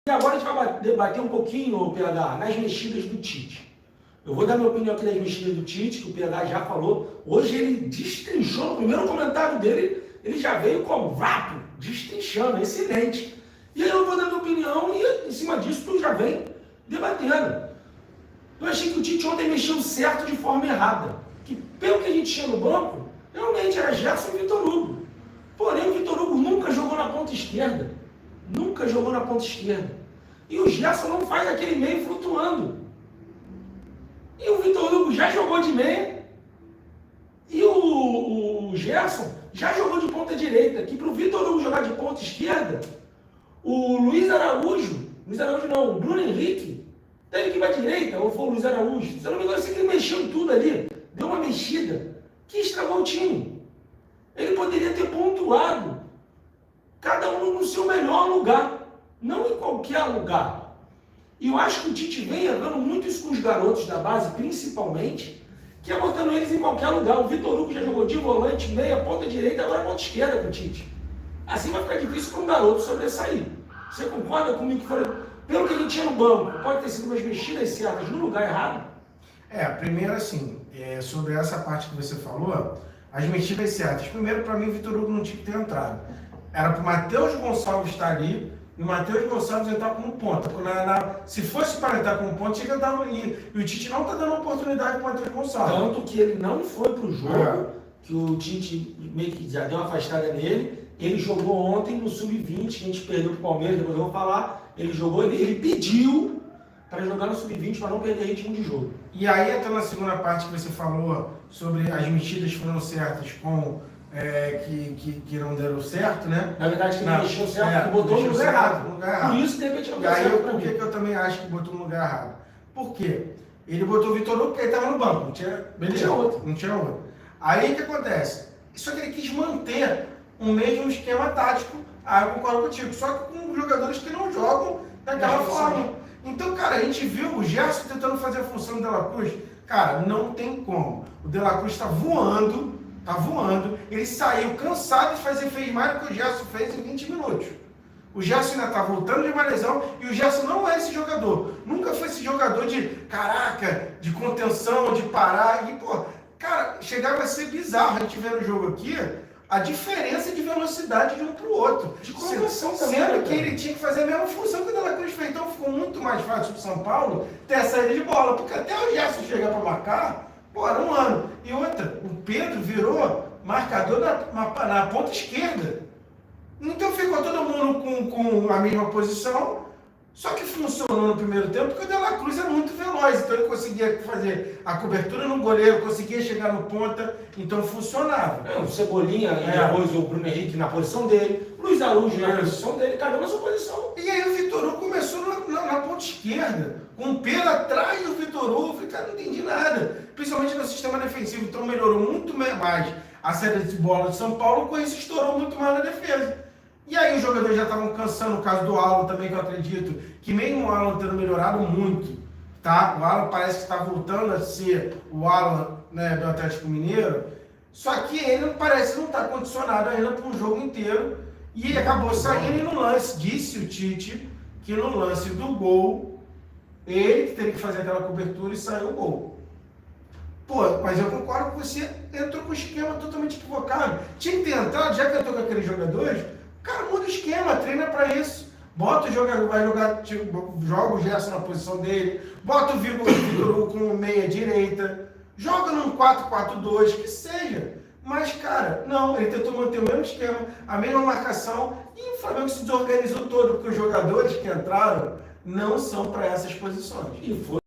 E agora a gente vai debater um pouquinho, PH, nas mexidas do Tite. Eu vou dar minha opinião aqui das mexidas do Tite, que o PH já falou. Hoje ele destrinchou, no primeiro comentário dele, ele já veio como rápido, destrinchando, excelente. E aí eu vou dar minha opinião e em cima disso tu já vem debatendo. Eu achei que o Tite ontem mexeu certo de forma errada. Que pelo que a gente tinha no banco, realmente era Gerson e Vitor Hugo. Porém, o Vitor Hugo nunca jogou na ponta esquerda. Nunca jogou na ponta esquerda. E o Gerson não faz aquele meio flutuando. E o Vitor Hugo já jogou de meia. E o Gerson já jogou de ponta direita. Que para o Vitor Hugo jogar de ponta esquerda, o Luiz Araújo não, o Bruno Henrique, teve que ir para a direita, ou foi o Luiz Araújo. Se eu não me engano, eu sei que ele mexeu em tudo ali. Deu uma mexida que estragou o time. Ele poderia ter pontuado, cada um no seu melhor lugar, não em qualquer lugar. E eu acho que o Tite vem errando muito isso com os garotos da base, principalmente, que é botando eles em qualquer lugar. O Vitor Hugo já jogou de volante, meia, ponta direita, agora ponta esquerda com o Tite. Assim vai ficar difícil para um garoto sobressair. Você concorda comigo que pelo que a gente tinha no banco, pode ter sido umas mexidas certas no lugar errado? Primeiro assim, sobre essa parte que você falou, as mexidas certas. Primeiro, para mim, o Vitor Hugo não tinha que ter entrado. Era para o Matheus Gonçalves estar ali e o Matheus Gonçalves entrar como ponta. Se fosse para entrar como ponta, tinha que entrar ali. E o Tite não está dando oportunidade para o Matheus Gonçalves. Tanto que ele não foi para o jogo, que o Tite meio que já deu uma afastada nele. Ele jogou ontem no Sub-20, que a gente perdeu para o Palmeiras, depois eu vou falar. Ele jogou, ele pediu para jogar no Sub-20 para não perder ritmo de jogo. E aí entra na segunda parte que você falou sobre as mexidas foram certas com que não deram certo, né? Na verdade, que ele mexeu certo, botou no lugar errado. Por isso, de repente, não deu certo. Por que eu também acho que botou no lugar errado? Por quê? Ele botou o Vitor Hugo porque ele estava no banco, não tinha outro. Aí o que acontece? Só que ele quis manter o mesmo esquema tático, eu concordo contigo, só que com jogadores que não jogam daquela forma. Então, cara, a gente viu o Gerson tentando fazer a função do De La Cruz. Cara, não tem como. O De La Cruz está voando. Ele saiu cansado de fez mais do que o Gerson fez em 20 minutos. O Gerson ainda está voltando de uma lesão e o Gerson não é esse jogador. Nunca foi esse jogador de contenção, de parar. E, cara, chegava a ser bizarro a gente ver no jogo aqui a diferença de velocidade de um para o outro. De colocação também. Sendo que ele tinha que fazer a mesma função que o De La Cruz fez. Então ficou muito mais fácil para o São Paulo ter a saída de bola. Porque até o Gerson chegar para marcar, era um ano. E outra, o Pedro virou marcador na ponta esquerda. Então ficou todo mundo com a mesma posição. Só que funcionou no primeiro tempo porque o De La Cruz é muito veloz, então ele conseguia fazer a cobertura no goleiro, conseguia chegar no ponta, então funcionava. O Cebolinha e depois o Bruno Henrique na posição dele, o Luiz Araújo na posição dele, cada um na sua posição. E aí o Vitor Hugo começou na ponta esquerda, com o Pedro atrás do Vitor Hugo, cara, não entendi nada. Principalmente no sistema defensivo, então melhorou muito mais a saída de bola de São Paulo, com isso estourou muito mais na defesa. E aí os jogadores já estavam cansando, o caso do Alan também, que eu acredito, que mesmo o Alan tendo melhorado muito, tá? O Alan parece que está voltando a ser o Alan, né, do Atlético Mineiro, só que ele parece não estar condicionado ainda para um jogo inteiro, e acabou saindo no lance, disse o Tite, que no lance do gol, ele teve que fazer aquela cobertura e saiu o gol. Mas eu concordo com você, entrou com o esquema totalmente equivocado. Tinha que ter entrado, já que entrou com aqueles jogadores, cara, muda o esquema, treina pra isso. Bota o jogador, vai jogar, joga o Gerson na posição dele, bota o Vitor Hugo como meia direita, joga num 4-4-2, que seja. Mas, cara, não, ele tentou manter o mesmo esquema, a mesma marcação, e o Flamengo se desorganizou todo, porque os jogadores que entraram não são para essas posições. E foi